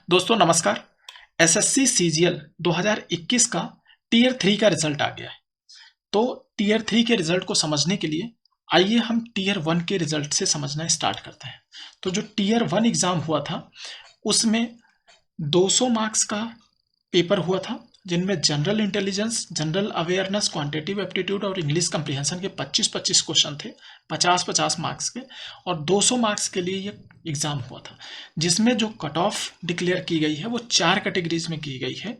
दोस्तों नमस्कार। SSC CGL 2021 का टीयर 3 का रिजल्ट आ गया है। तो टीयर 3 के रिजल्ट को समझने के लिए आइए हम टीयर 1 के रिजल्ट से समझना स्टार्ट करते हैं। तो जो टीयर 1 एग्जाम हुआ था उसमें 200 मार्क्स का पेपर हुआ था, जिनमें general intelligence, general awareness, quantitative aptitude और इंग्लिश कंप्रीहेंशन के 25-25 क्वेश्चन थे, 50-50 मार्क्स के, और 200 मार्क्स के लिए ये एग्जाम हुआ था। जिसमें जो कट ऑफ डिक्लेयर की गई है वो 4 कैटेगरीज में की गई है।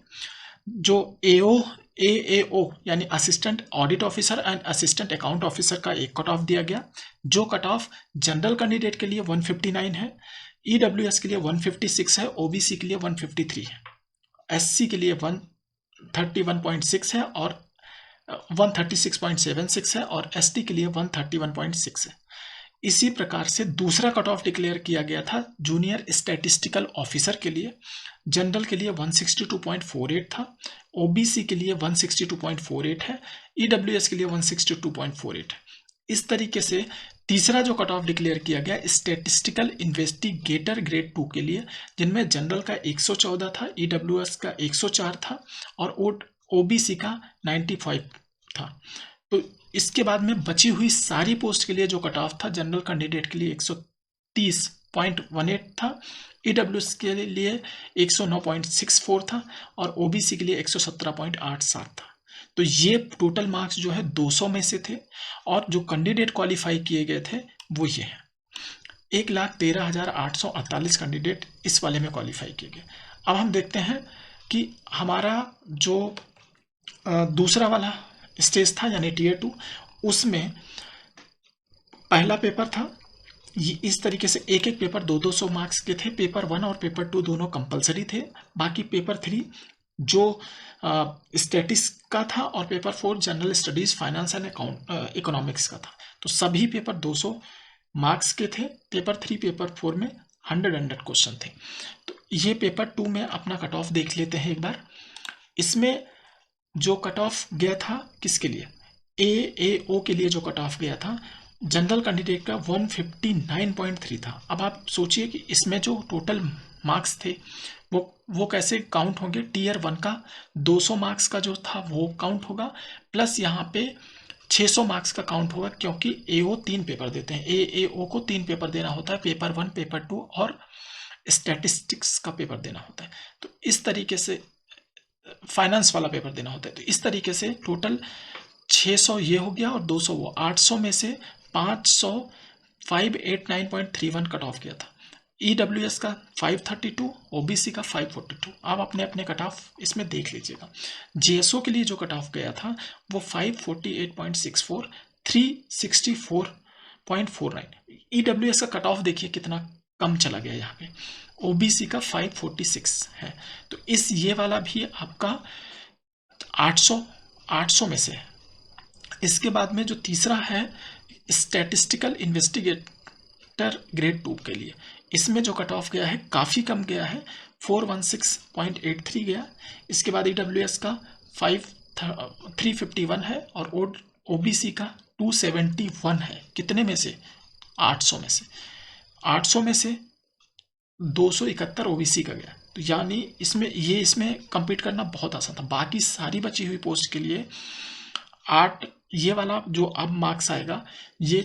जो एओ यानी assistant audit officer and assistant account officer का एक कट ऑफ दिया गया, जो कट ऑफ जनरल कैंडिडेट के लिए 159 है, ईडब्ल्यूएस के लिए 156 है, ओबीसी के लिए 153 है, एससी के लिए 131.6 है और 136.76 है, और एसटी के लिए 131.6 है। इसी प्रकार से दूसरा कट ऑफ डिक्लेयर किया गया था जूनियर स्टैटिस्टिकल ऑफिसर के लिए। जनरल के लिए 162.48 था, ओबीसी के लिए 162.48 है, ईडब्ल्यूएस के लिए 162.48 है। इस तरीके से तीसरा जो कट ऑफ डिक्लेयर किया गया स्टैटिस्टिकल इन्वेस्टिगेटर ग्रेड 2 के लिए, जिनमें जनरल का 114 था, ईडब्ल्यूएस का 104 था और ओबीसी का 95 था। तो इसके बाद में बची हुई सारी पोस्ट के लिए जो कट ऑफ था, जनरल कैंडिडेट के लिए 130.18 था, ईडब्ल्यूएस के लिए 109.64 था और ओबीसी के लिए 117.87 था। तो ये टोटल मार्क्स जो है 200 में से थे, और जो कैंडिडेट क्वालिफाई किए गए थे वो ये है। 1,13,848 कैंडिडेट इस वाले में क्वालिफाई किए गए। अब हम देखते हैं कि हमारा जो दूसरा वाला स्टेज था यानी टीयर 2, उसमें पहला पेपर था, ये इस तरीके से एक एक पेपर 200 मार्क्स के थे। पेपर 1 और पेपर 2 दोनों कंपलसरी थे। बाकी पेपर 3 जो स्टैटिस का था और paper 4 general studies, finance and economics का था। तो सभी पेपर 200 मार्क्स के थे। पेपर 3, पेपर 4 में 100 क्वेश्चन थे। तो ये पेपर 2 में अपना कट ऑफ देख लेते हैं एक बार। इसमें जो कट ऑफ गया था किसके लिए, एओ के लिए जो कट ऑफ गया था जनरल कैंडिडेट का 159.3 था। अब आप सोचिए कि इसमें जो टोटल मार्क्स थे वो कैसे काउंट होंगे। टीयर 1 का 200 मार्क्स का जो था वो काउंट होगा, प्लस यहाँ पे 600 मार्क्स का काउंट होगा, क्योंकि एओ 3 पेपर देते हैं। एओ को 3 पेपर देना होता है, पेपर 1, पेपर 2 और स्टैटिस्टिक्स का पेपर देना होता है। तो इस तरीके से फाइनेंस वाला पेपर देना होता है। तो इस तरीके से टोटल 600 ये हो गया और 200 वो, 800 में से 500 589.31 कट ऑफ गया था। ईडब्ल्यूएस का 532, ओबीसी का 542। आप अपने अपने कट ऑफ इसमें देख लीजिएगा। जेएसओ के लिए जो कट ऑफ गया था वो 548.64, 364.49। ईडब्ल्यूएस का कट ऑफ देखिए कितना कम चला गया यहाँ पे। ओबीसी का 546 है। तो इस ये वाला भी आपका 800 में से है। इसके बाद में जो तीसरा है स्टैटिस्टिकल इन्वेस्टिगेटर ग्रेड 2 के लिए, इसमें जो कट ऑफ गया है काफ़ी कम गया है, 416.83 गया। इसके बाद ईडब्ल्यूएस का 351 है और ओबीसी का 271 है। कितने में से, 800 में से। 800 में से 271 ओबीसी का गया। तो यानी इसमें कम्पीट करना बहुत आसान था। बाकी सारी बची हुई पोस्ट के लिए 8, ये वाला जो अब मार्क्स आएगा ये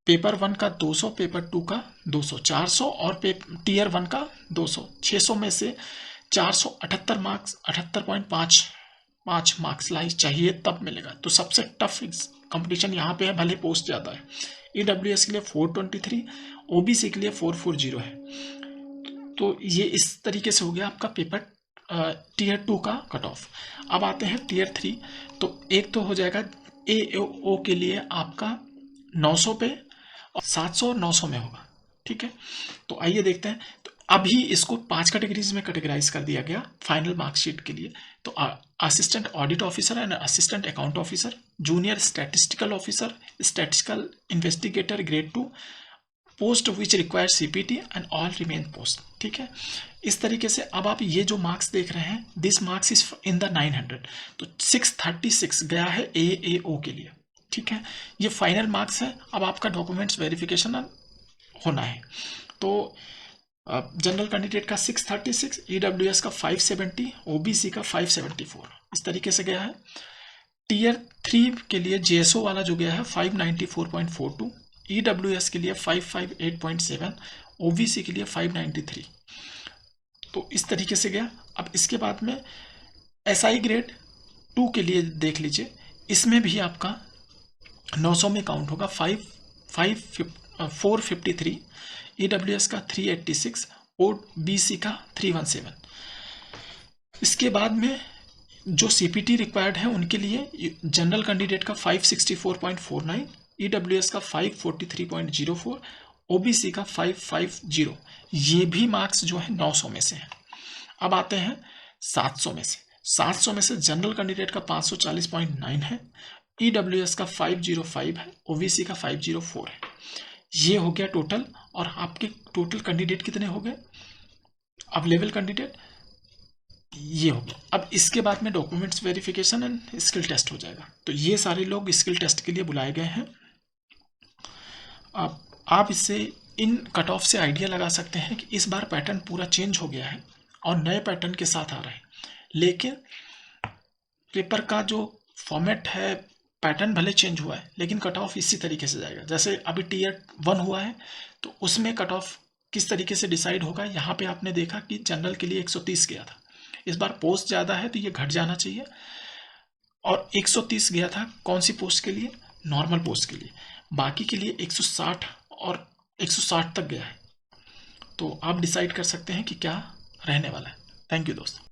पेपर 1 का 200, पेपर 2 का 200, 400 और टीयर 1 का 200, 600 में से 478 मार्क्स, 78.5 मार्क्स लाई चाहिए तब मिलेगा। तो सबसे टफ कंपटीशन यहाँ पे है, भले पोस्ट ज़्यादा है। ईडब्ल्यूएस के लिए 423, ओबीसी के लिए 440 है। तो ये इस तरीके से हो गया आपका पेपर टीयर 2 का कट ऑफ। अब आते हैं टीयर 3। तो एक तो हो जाएगा एओ के लिए आपका 900 पे, और 700 और 900 में होगा। ठीक है, तो आइए देखते हैं। तो अभी इसको 5 कैटेगरीज में कैटेगराइज कर दिया गया फाइनल मार्कशीट के लिए। तो assistant audit officer and assistant account officer, junior statistical officer, statistical investigator grade 2, post which require CPT and all remain post. ठीक है, इस तरीके से अब आप ये जो मार्क्स देख रहे हैं, this marks is in the 900। तो 636 गया है एओ के लिए। ठीक है, ये फाइनल मार्क्स है। अब आपका डॉक्यूमेंट्स वेरिफिकेशन होना है। तो जनरल कैंडिडेट का 636, ईडब्ल्यूएस का 570, ओबीसी का 574, इस तरीके से गया है। टीयर 3 के लिए जेएसओ वाला जो गया है 594.42, ईडब्ल्यूएस के लिए 558.7, ओबीसी के लिए 593, तो इस तरीके से गया। अब इसके बाद में एसआई ग्रेड 2 के लिए देख लीजिए, इसमें भी आपका 900 में काउंट होगा 453, ईडब्ल्यूएस का 386 और बीसी का 317। इसके बाद में जो सीपीटी रिक्वायर्ड है उनके लिए जनरल कैंडिडेट का 564.49, ईडब्ल्यूएस का 543.04, ओबीसी का 550। ये भी मार्क्स जो है 900 में से है। अब आते हैं 700 में से। 700 में से जनरल कैंडिडेट का 540.9 है, ईडब्ल्यूएस का 505 है, ओबीसी का 504 है। ये हो गया टोटल। और आपके टोटल कैंडिडेट कितने हो गए अवेलेबल कैंडिडेट, ये हो गया। अब इसके बाद में documents verification and skill test हो जाएगा। तो ये सारे लोग स्किल टेस्ट के लिए बुलाए गए हैं। अब आप इससे इन कट ऑफ से आइडिया लगा सकते हैं कि इस बार पैटर्न पूरा चेंज हो गया है और नए पैटर्न के साथ आ रहे हैं, लेकिन पेपर का जो फॉर्मेट है, पैटर्न भले चेंज हुआ है लेकिन कट ऑफ इसी तरीके से जाएगा। जैसे अभी टीयर 1 हुआ है तो उसमें कट ऑफ किस तरीके से डिसाइड होगा। यहाँ पे आपने देखा कि जनरल के लिए 130 गया था, इस बार पोस्ट ज़्यादा है तो ये घट जाना चाहिए। और 130 गया था कौन सी पोस्ट के लिए, नॉर्मल पोस्ट के लिए, बाकी के लिए 160 और 160 तक गया है। तो आप डिसाइड कर सकते हैं कि क्या रहने वाला है। थैंक यू दोस्तों।